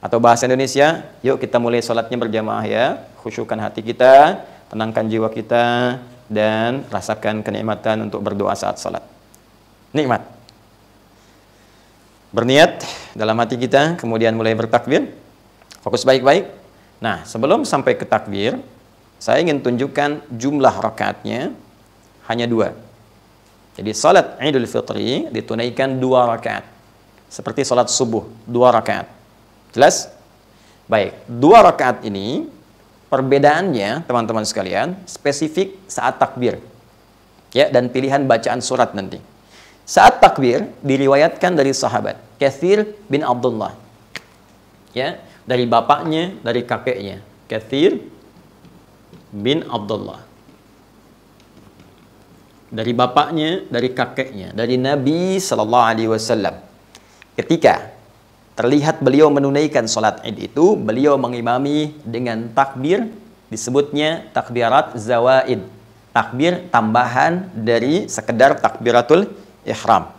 atau bahasa Indonesia. Yuk kita mulai salatnya berjamaah ya. Khusyukkan hati kita, tenangkan jiwa kita dan rasakan kenikmatan untuk berdoa saat salat. Nikmat. Berniat dalam hati kita, kemudian mulai bertakbir. Fokus baik-baik. Nah, sebelum sampai ke takbir, saya ingin tunjukkan jumlah rakaatnya hanya 2. Jadi salat Idul Fitri ditunaikan 2 rakaat. Seperti salat subuh, 2 rakaat. Jelas? Baik, 2 rakaat ini perbedaannya teman-teman sekalian spesifik saat takbir. Ya, dan pilihan bacaan surat nanti. Saat takbir diriwayatkan dari sahabat Katsir bin Abdullah. Ya, dari bapaknya, dari kakeknya. Katsir bin Abdullah. Dari bapaknya, dari kakeknya, dari Nabi sallallahu alaihi wasallam. Ketika terlihat beliau menunaikan salat Id itu, beliau mengimami dengan takbir, disebutnya takbirat zawaid. Takbir tambahan dari sekedar takbiratul ihram.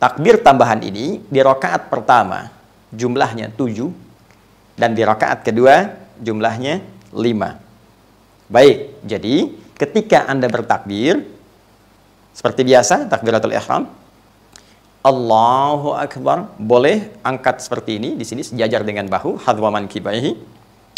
Takbir tambahan ini di rakaat pertama jumlahnya 7 dan di rakaat kedua jumlahnya 5. Baik, jadi ketika Anda bertakbir seperti biasa takbiratul ihram, Allahu Akbar, boleh angkat seperti ini di sini sejajar dengan bahu, hadwa mankibaihi.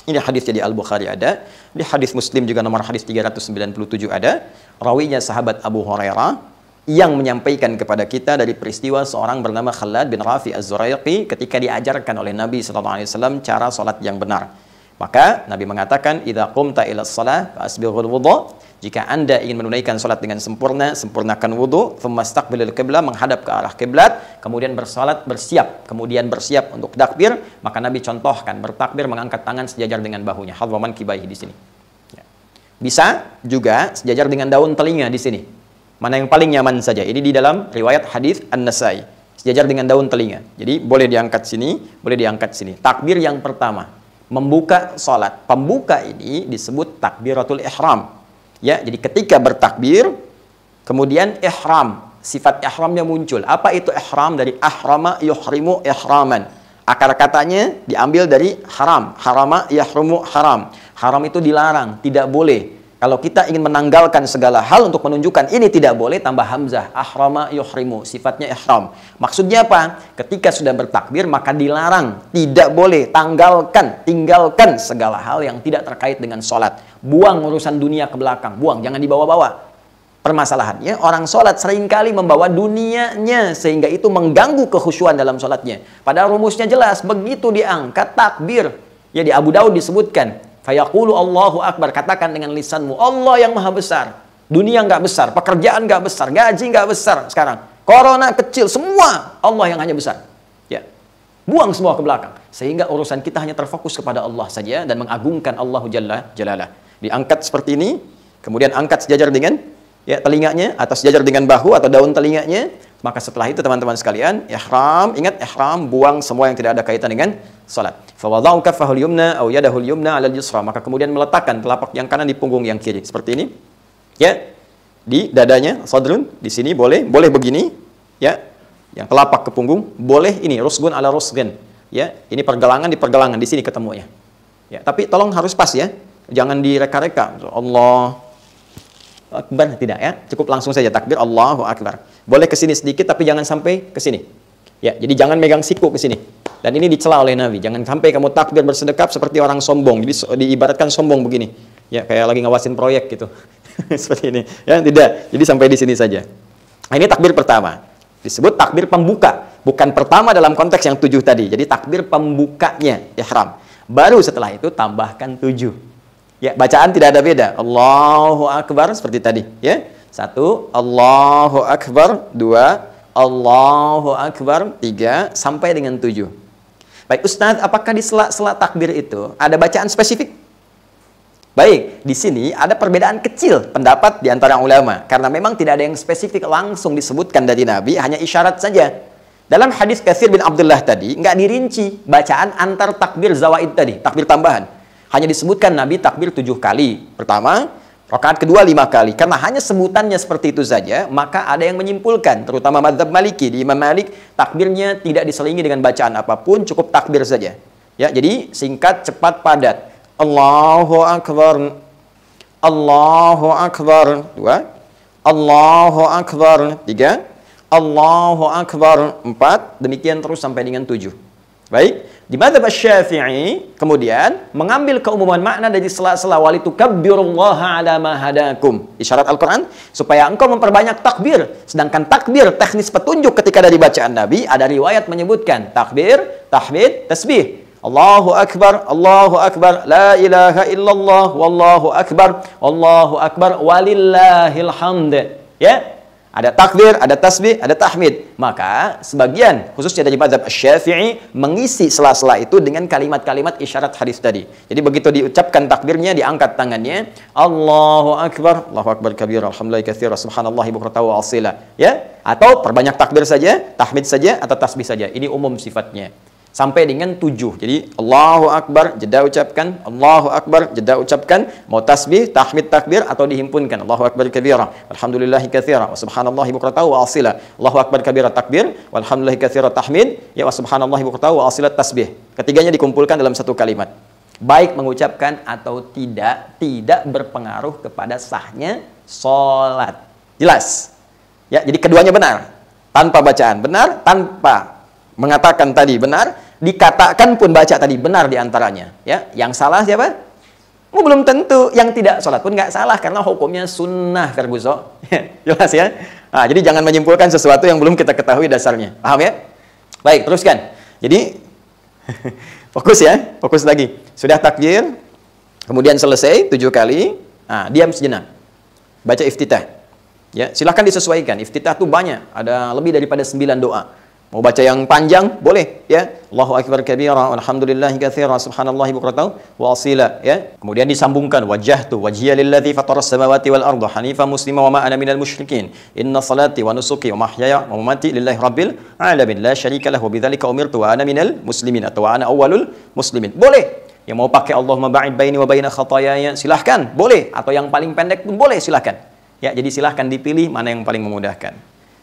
Ini hadis jadi Al-Bukhari ada, di hadis Muslim juga nomor hadis 397 ada. Rawinya sahabat Abu Hurairah yang menyampaikan kepada kita dari peristiwa seorang bernama Khalad bin Rafi Az-Zuraiqi ketika diajarkan oleh Nabi sallallahu alaihi wasallam cara salat yang benar. Maka Nabi mengatakan, "Idza qumta ila shalah fasbighul wudhu." Jika Anda ingin menunaikan salat dengan sempurna, sempurnakan wudu, tsumastaqbilul qiblah, menghadap ke arah kiblat, kemudian bersalat bersiap, kemudian bersiap untuk takbir, maka Nabi contohkan bertakbir mengangkat tangan sejajar dengan bahunya, hadwa mankibaihi di sini. Ya. Bisa juga sejajar dengan daun telinga di sini. Mana yang paling nyaman saja. Ini di dalam riwayat hadis An-Nasai. Sejajar dengan daun telinga. Jadi boleh diangkat sini, boleh diangkat sini. Takbir yang pertama, membuka salat. Pembuka ini disebut takbiratul ihram. Ya, jadi ketika bertakbir, kemudian ihram, sifat ihramnya muncul. Apa itu ihram? Dari ahrama yuhrimu ihraman. Akar katanya diambil dari haram. Harama yahrumu haram. Haram itu dilarang, tidak boleh. Kalau kita ingin menanggalkan segala hal untuk menunjukkan ini tidak boleh, tambah hamzah. Ahrama yuhrimu, sifatnya ihram. Maksudnya apa? Ketika sudah bertakbir, maka dilarang. Tidak boleh, tinggalkan segala hal yang tidak terkait dengan sholat. Buang urusan dunia ke belakang. Buang, jangan dibawa-bawa. Permasalahannya, orang sholat seringkali membawa dunianya, sehingga itu mengganggu kekhusyuan dalam sholatnya. Padahal rumusnya jelas, begitu diangkat takbir. Ya, di Abu Daud disebutkan, fayaqulu Allahu Akbar, katakan dengan lisanmu, Allah yang maha besar. Dunia nggak besar, pekerjaan nggak besar, gaji nggak besar sekarang. Corona kecil, semua Allah yang hanya besar. Ya, buang semua ke belakang. Sehingga urusan kita hanya terfokus kepada Allah saja dan mengagungkan Allahu Jalla Jalalah. Diangkat seperti ini, kemudian angkat sejajar dengan ya telinganya, atau sejajar dengan bahu atau daun telinganya. Maka setelah itu teman-teman sekalian, ihram, ingat ihram, buang semua yang tidak ada kaitan dengan salat. Fa wada'u kaffahul yumna aw yadahul yumna 'alal yusra, maka kemudian meletakkan telapak yang kanan di punggung yang kiri seperti ini. Ya. Di dadanya, sadrun, di sini boleh begini, ya. Yang telapak ke punggung, boleh ini rusgun ala rusgin. Ya, ini pergelangan di pergelangan, di sini ketemunya. Ya, tapi tolong harus pas ya. Jangan direka-reka. Allah Akbar, tidak ya. Cukup langsung saja takbir Allahu Akbar. Boleh ke sini sedikit tapi jangan sampai ke sini. Ya, jadi jangan megang siku ke sini. Dan ini dicela oleh Nabi. Jangan sampai kamu takbir bersedekap seperti orang sombong. Jadi diibaratkan sombong begini. Ya, kayak lagi ngawasin proyek gitu. Seperti ini. Ya, tidak. Jadi sampai di sini saja. Nah, ini takbir pertama. Disebut takbir pembuka. Bukan pertama dalam konteks yang 7 tadi. Jadi takbir pembukanya, ihram. Baru setelah itu tambahkan 7. Ya, bacaan tidak ada beda. Allahu Akbar seperti tadi, ya. 1, Allahu Akbar. 2, Allahu Akbar. 3, sampai dengan 7. Baik, Ustaz, apakah di sela-sela takbir itu ada bacaan spesifik? Baik, di sini ada perbedaan kecil pendapat di antara ulama. Karena memang tidak ada yang spesifik langsung disebutkan dari Nabi, hanya isyarat saja. Dalam hadis Katsir bin Abdullah tadi, nggak dirinci bacaan antar takbir zawaid tadi, takbir tambahan. Hanya disebutkan Nabi takbir 7 kali. Pertama, rakaat kedua 5 kali. Karena hanya sebutannya seperti itu saja, maka ada yang menyimpulkan, terutama mazhab Maliki, di Imam Malik, takbirnya tidak diselingi dengan bacaan apapun, cukup takbir saja. Ya, jadi singkat, cepat, padat. Allahu Akbar. Allahu Akbar. 2. Allahu Akbar. 3. Allahu Akbar. 4. Demikian terus sampai dengan 7. Baik. Di mazhab Syafi'i kemudian mengambil keumuman makna dari sela-sela walitukabbirullaha ala ma hadakum. Isyarat Al-Qur'an supaya engkau memperbanyak takbir. Sedangkan takbir teknis petunjuk ketika dari bacaan Nabi ada riwayat menyebutkan takbir, tahmid, tasbih. Allahu Akbar, Allahu Akbar, la ilaha illallah, wallahu akbar, walillahil hamd. Ya, ada takbir, ada tasbih, ada tahmid. Maka sebagian, khususnya dari mazhab Syafi'i, mengisi sela-sela itu dengan kalimat-kalimat isyarat hadis tadi. Jadi begitu diucapkan takbirnya, diangkat tangannya, Allahu Akbar kabira, alhamdulillahi katsira, subhanallahi bukratan wa asila. Ya, atau perbanyak takbir saja, tahmid saja, atau tasbih saja. Ini umum sifatnya. Sampai dengan 7. Jadi Allahu Akbar, jeda ucapkan, Allahu Akbar, jeda ucapkan, mau tasbih, tahmid, takbir, atau dihimpunkan. Allahu Akbar kabira, alhamdulillahi katsira, wa subhanallahi bukratan wa asila. Allahu Akbar kabira takbir, walhamdulillahi katsira tahmid, ya wa subhanallahi bukratan wa asila tasbih. Ketiganya dikumpulkan dalam satu kalimat. Baik mengucapkan atau tidak berpengaruh kepada sahnya sholat. Jelas? Ya, jadi keduanya benar. Tanpa bacaan benar, tanpa mengatakan tadi benar, dikatakan pun baca tadi benar diantaranya. Ya, yang salah siapa? Belum tentu. Yang tidak sholat pun nggak salah karena hukumnya sunnah, Ferguso. Jelas ya. Nah, jadi jangan menyimpulkan sesuatu yang belum kita ketahui dasarnya. Paham ya? Baik, teruskan. Jadi fokus ya, fokus lagi. Sudah takbir, kemudian selesai 7 kali. Nah, diam sejenak. Baca iftitah. Ya, silahkan disesuaikan. Iftitah itu banyak, ada lebih daripada 9 doa. Mau baca yang panjang boleh ya. Allahu Akbar kabira, alhamdulillahi katsira, subhanallahi bukratan wa asila ya. Kemudian disambungkan wajjahtu wajhiya lillazi fataras samawati wal arda hanifan muslima wa ma ana minal musyrikin. Inna salati wa nusuki wa mahyaya wa mamati lillahi rabbil alamin la syarika lahu wa bidzalika umirtu wa ana minal muslimin atau wa ana awwalul muslimin. Boleh. Yang mau pakai Allahumma ba'id baini wa baina khataayaya silahkan, boleh. Atau yang paling pendek pun boleh, silahkan. Ya, jadi silahkan dipilih mana yang paling memudahkan.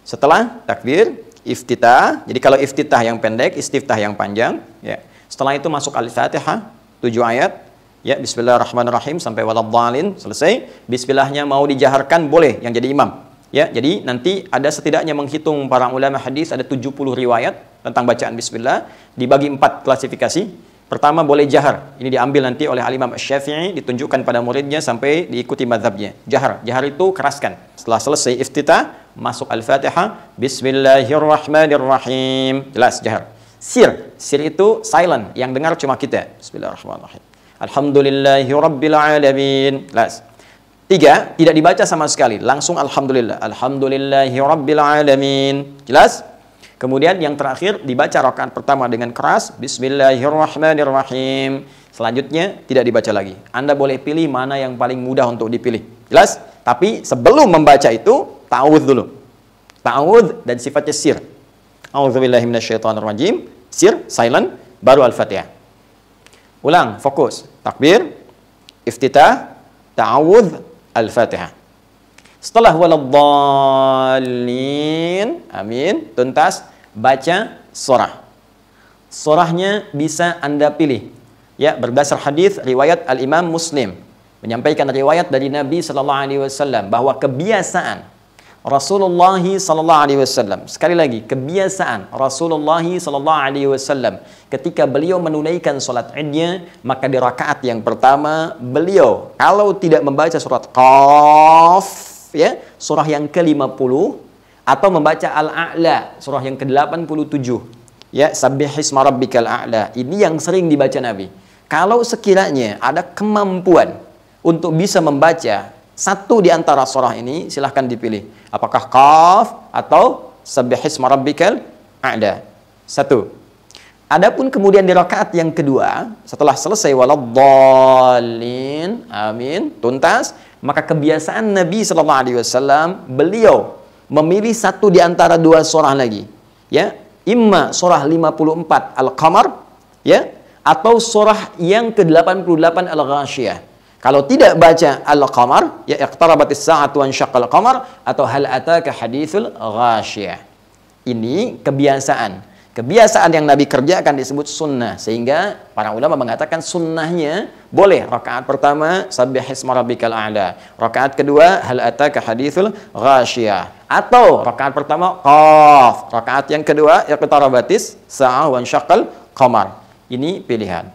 Setelah takbir iftitah, jadi kalau iftitah yang pendek, istiftah yang panjang, ya. Setelah itu masuk Al-Fatihah 7 ayat, ya, bismillahirrahmanirrahim sampai waladhdallin, selesai. Bismillahnya mau dijaharkan boleh yang jadi imam, ya. Jadi nanti ada setidaknya menghitung para ulama hadis ada 70 riwayat tentang bacaan bismillah, dibagi 4 klasifikasi. Pertama boleh jahar, ini diambil nanti oleh Al-Imam Syafi'i, ditunjukkan pada muridnya sampai diikuti mazhabnya. Jahar itu keraskan. Setelah selesai iftitah, masuk Al-Fatihah, bismillahirrahmanirrahim. Jelas, jahar. Sir itu silent, yang dengar cuma kita. Bismillahirrahmanirrahim. Alhamdulillahi rabbil alamin. Jelas. 3, tidak dibaca sama sekali, langsung alhamdulillah. Alhamdulillahi rabbil alamin. Jelas? Kemudian yang terakhir dibaca rakaat pertama dengan keras, bismillahirrahmanirrahim. Selanjutnya tidak dibaca lagi. Anda boleh pilih mana yang paling mudah untuk dipilih. Jelas? Tapi sebelum membaca itu, ta'awudz dulu. Ta'awudz dan sifatnya sir. A'udzubillahi minasyaitonirrajim. Sir, silent, baru Al-Fatihah. Ulang, fokus. Takbir, iftitah, ta'awudz, Al-Fatihah. Setelah waladhdallin, amin, tuntas, baca surah. Surahnya bisa Anda pilih. Ya, berdasar hadis riwayat Al-Imam Muslim menyampaikan riwayat dari Nabi sallallahu alaihi wasallam bahwa kebiasaan Rasulullah sallallahu alaihi wasallam, sekali lagi, kebiasaan Rasulullah sallallahu alaihi wasallam ketika beliau menunaikan salat Idnya, maka di rakaat yang pertama beliau kalau tidak membaca surat Qaf, ya, surah yang ke-50 atau membaca Al-A'la, surah yang ke-87, ya, Sabbihisma rabbikal a'la. Ini yang sering dibaca Nabi. Kalau sekiranya ada kemampuan untuk bisa membaca Satu di antara surah ini silahkan dipilih. Apakah Qaf atau Sabbihisma rabbikal a'la. Satu. Adapun kemudian di rakaat yang kedua, setelah selesai waladdallin, amin, tuntas, maka kebiasaan Nabi sallallahu alaihi wasallam beliau memilih satu di antara dua surah lagi. Ya, imma surah 54 Al-Qamar, ya, atau surah yang ke-88 Al-Ghasyiyah. Kalau tidak baca Al-Qamar, ya iqtarabatis sa'atu wa insyaqqal qamar, atau hal ataka haditsul ghasyiyah. Ini kebiasaan. Kebiasaan yang Nabi kerjakan disebut sunnah, sehingga para ulama mengatakan sunnahnya boleh rakaat pertama Sabbihisma rabbikal a'la, rakaat kedua hal ataka haditsul ghasyiyah, atau rakaat pertama Qaf, rakaat yang kedua iqtarabatis sa'ah wa insyaqqal qamar. Ini pilihan.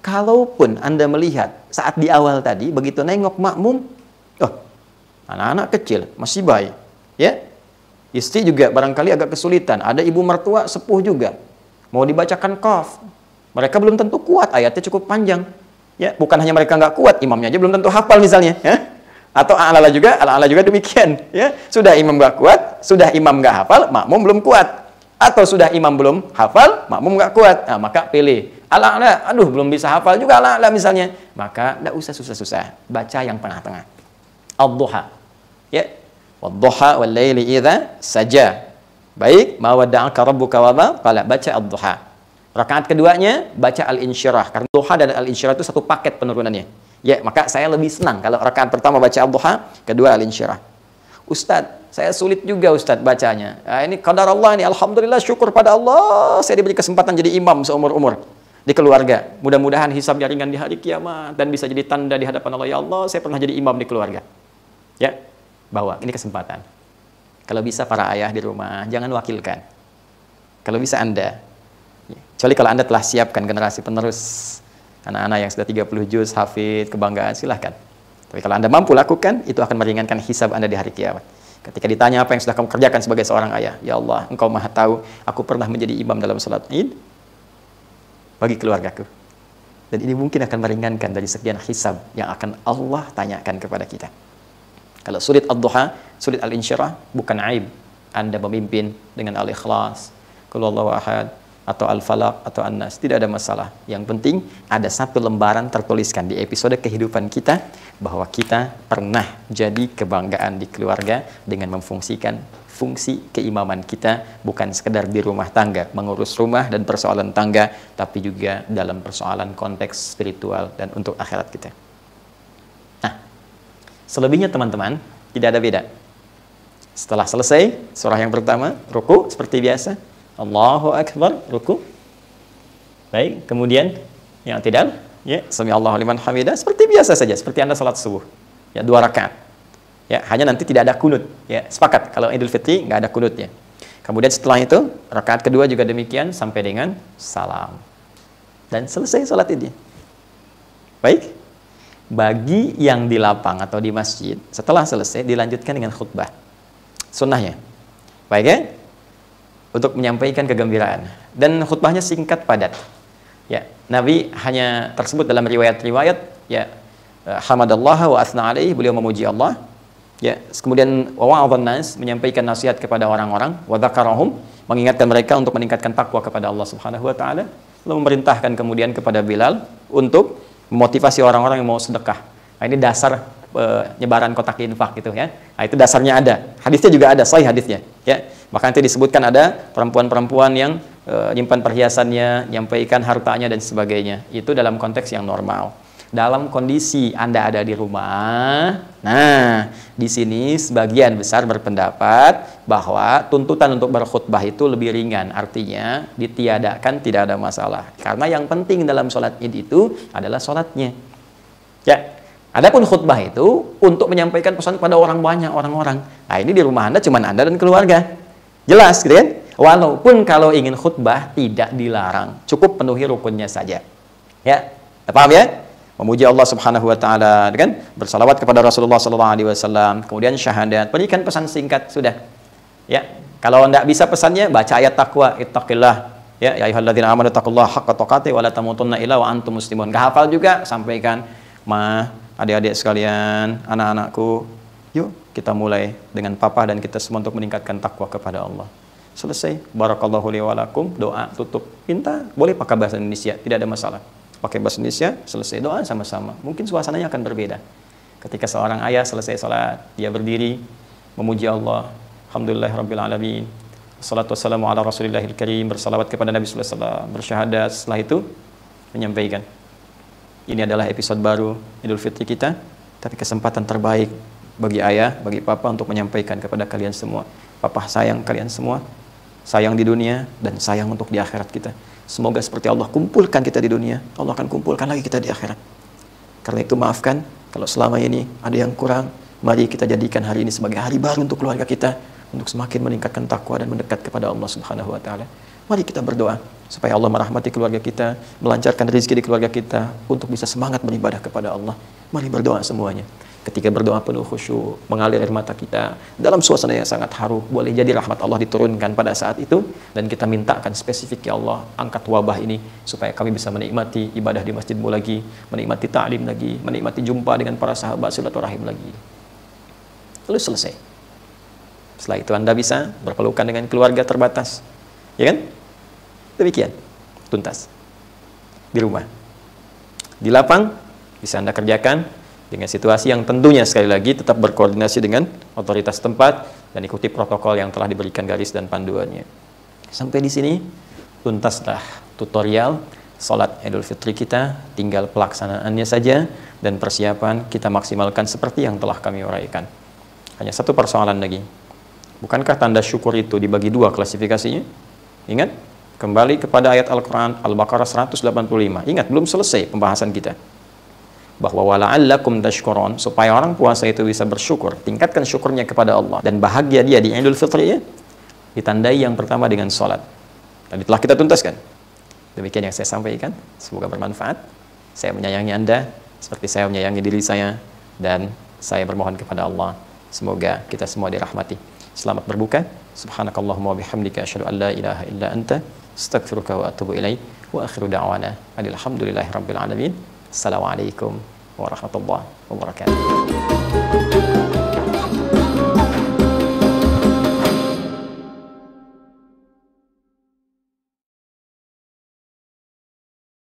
Kalaupun Anda melihat saat di awal tadi begitu nengok makmum, oh, anak-anak kecil masih bayi, ya. Istri juga barangkali agak kesulitan. Ada ibu mertua sepuh juga. Mau dibacakan Qaf. Mereka belum tentu kuat. Ayatnya cukup panjang. Ya, bukan hanya mereka nggak kuat, imamnya aja belum tentu hafal misalnya. Ya. Atau ala-ala juga demikian. Ya. Sudah imam nggak kuat, sudah imam nggak hafal, makmum belum kuat. Atau sudah imam belum hafal, makmum nggak kuat. Nah, maka pilih. Ala-ala, aduh belum bisa hafal juga ala-ala misalnya. Maka nggak usah susah-susah. Baca yang tengah-tengah. Ad-duha. Ya. Wadduha wal laili idza saja. Baik, ma wadda'aka rabbuka wa ma qala, baca ad-duha. Rakaat keduanya baca al-insyirah. Karena duha dan al-insyirah itu satu paket penurunannya. Ya, maka saya lebih senang kalau rakaat pertama baca ad-duha, kedua al-insyirah. Ustadz, saya sulit juga Ustadz bacanya. Nah, ini qadar Allah ini, alhamdulillah syukur pada Allah saya diberi kesempatan jadi imam seumur-umur di keluarga. Mudah-mudahan hisabnya ringan di hari kiamat dan bisa jadi tanda di hadapan Allah. Ya Allah, saya pernah jadi imam di keluarga. Ya. Bawa, ini kesempatan. Kalau bisa para ayah di rumah, jangan wakilkan. Kalau bisa Anda. Kecuali kalau Anda telah siapkan generasi penerus. Anak-anak yang sudah 30 juz, hafid, kebanggaan, silahkan. Tapi kalau Anda mampu lakukan, itu akan meringankan hisab Anda di hari kiamat. Ketika ditanya apa yang sudah kamu kerjakan sebagai seorang ayah. Ya Allah, Engkau maha tahu, aku pernah menjadi imam dalam salat Id bagi keluargaku. Dan ini mungkin akan meringankan dari sekian hisab yang akan Allah tanyakan kepada kita. Kalau sulit ad-duha, sulit al-insyirah, bukan aib. Anda memimpin dengan al-ikhlas, qul huwallahu ahad, atau al-falaq, atau an-nas. Tidak ada masalah. Yang penting, ada satu lembaran tertuliskan di episode kehidupan kita, bahwa kita pernah jadi kebanggaan di keluarga dengan memfungsikan fungsi keimaman kita, bukan sekedar di rumah tangga, mengurus rumah dan persoalan tangga, tapi juga dalam persoalan konteks spiritual dan untuk akhirat kita. Selebihnya teman-teman, tidak ada beda. Setelah selesai surah yang pertama, ruku seperti biasa. Allahu Akbar, ruku. Baik, kemudian yang tidak, ya, sami Allahu liman hamidah, seperti biasa saja, seperti Anda salat subuh. Ya, 2 rakaat. Ya, hanya nanti tidak ada kunut. Ya, sepakat kalau Idul Fitri nggak ada kunutnya. Kemudian setelah itu, rakaat kedua juga demikian sampai dengan salam. Dan selesai salat Id. Baik. Bagi yang di lapang atau di masjid, setelah selesai dilanjutkan dengan khutbah. Sunnahnya. Baik ya? Untuk menyampaikan kegembiraan. Dan khutbahnya singkat padat. Ya, Nabi hanya tersebut dalam riwayat-riwayat, ya, hamadallah wa athna alaihi, beliau memuji Allah. Ya, kemudian wa wa'adhan nas, menyampaikan nasihat kepada orang-orang, wa dzakarahum, mengingatkan mereka untuk meningkatkan takwa kepada Allah Subhanahu wa taala. Lalu memerintahkan kemudian kepada Bilal untuk memotivasi orang-orang yang mau sedekah. Nah, ini dasar penyebaran kotak infak gitu ya. Nah, itu dasarnya ada. Hadisnya juga ada, sahih hadisnya. Ya. Maka nanti disebutkan ada perempuan-perempuan yang nyimpan perhiasannya, nyampaikan hartanya dan sebagainya. Itu dalam konteks yang normal. Dalam kondisi Anda ada di rumah, nah, di sini sebagian besar berpendapat bahwa tuntutan untuk berkhutbah itu lebih ringan. Artinya ditiadakan, tidak ada masalah. Karena yang penting dalam sholat Id itu adalah sholatnya. Ya, adapun khutbah itu untuk menyampaikan pesan kepada orang banyak, orang-orang. Nah, ini di rumah Anda cuma Anda dan keluarga. Jelas, gitu kan? Walaupun kalau ingin khutbah tidak dilarang, cukup penuhi rukunnya saja. Ya, paham ya? Memuji Allah Subhanahu wa taala, kan? Bersalawat kepada Rasulullah sallallahu alaihi wasallam, kemudian syahadat, berikan pesan singkat sudah. Ya. Kalau enggak bisa pesannya, baca ayat takwa, ittaqillah. Ya, ya ayyuhalladzina amanu taqullaha haqqa tuqatih wa la tamutunna illa wa antum muslimun. Enggak hafal juga, sampaikan ma adik-adik sekalian, anak-anakku, yuk kita mulai dengan papa dan kita semua untuk meningkatkan takwa kepada Allah. Selesai. Barakallahu li wa lakum. Doa tutup. Minta boleh pakai bahasa Indonesia, tidak ada masalah. Pakai bahasa Indonesia, selesai doa sama-sama. Mungkin suasananya akan berbeda. Ketika seorang ayah selesai salat, dia berdiri memuji Allah. Alhamdulillahirabbil alamin. Wassalatu wassalamu ala Rasulillahil karim, bersalawat kepada Nabi sallallahu alaihi wasallam, bersyahadat. Setelah itu menyampaikan, ini adalah episode baru Idul Fitri kita, tapi kesempatan terbaik bagi ayah, bagi papa untuk menyampaikan kepada kalian semua. Papa sayang kalian semua, sayang di dunia dan sayang untuk di akhirat kita. Semoga seperti Allah kumpulkan kita di dunia, Allah akan kumpulkan lagi kita di akhirat. Karena itu maafkan kalau selama ini ada yang kurang. Mari kita jadikan hari ini sebagai hari baru untuk keluarga kita, untuk semakin meningkatkan takwa dan mendekat kepada Allah Subhanahu wa taala. Mari kita berdoa supaya Allah merahmati keluarga kita, melancarkan rezeki di keluarga kita untuk bisa semangat beribadah kepada Allah. Mari berdoa semuanya. Ketika berdoa penuh khusyuk, mengalir air mata kita dalam suasana yang sangat haru, boleh jadi rahmat Allah diturunkan pada saat itu, dan kita mintakan spesifik, ya Allah, angkat wabah ini supaya kami bisa menikmati ibadah di masjidmu lagi, menikmati ta'lim lagi, menikmati jumpa dengan para sahabat, silaturahim lagi. Lalu selesai. Setelah itu Anda bisa berpelukan dengan keluarga terbatas, ya kan? Demikian, tuntas. Di rumah, di lapang bisa Anda kerjakan dengan situasi yang tentunya sekali lagi tetap berkoordinasi dengan otoritas tempat dan ikuti protokol yang telah diberikan garis dan panduannya. Sampai di sini tuntaslah tutorial salat Idul Fitri kita, tinggal pelaksanaannya saja dan persiapan kita maksimalkan seperti yang telah kami uraikan. Hanya satu persoalan lagi. Bukankah tanda syukur itu dibagi dua klasifikasinya? Ingat, kembali kepada ayat Al-Quran Al-Baqarah 185. Ingat, belum selesai pembahasan kita. Bahwa wala'allakum tashkurun, supaya orang puasa itu bisa bersyukur, tingkatkan syukurnya kepada Allah dan bahagia dia di Idul Fitri ya, ditandai yang pertama dengan sholat. Dan telah kita tuntaskan. Demikian yang saya sampaikan, semoga bermanfaat. Saya menyayangi Anda seperti saya menyayangi diri saya, dan saya bermohon kepada Allah semoga kita semua dirahmati. Selamat berbuka. Subhanakallahumma wa bihamdika asyhadu an la ilaha illa anta astaghfiruka wa atubu ilaik. Wa akhiru da'wana alhamdulillahi rabbil alamin. Assalamualaikum warahmatullahi wabarakatuh.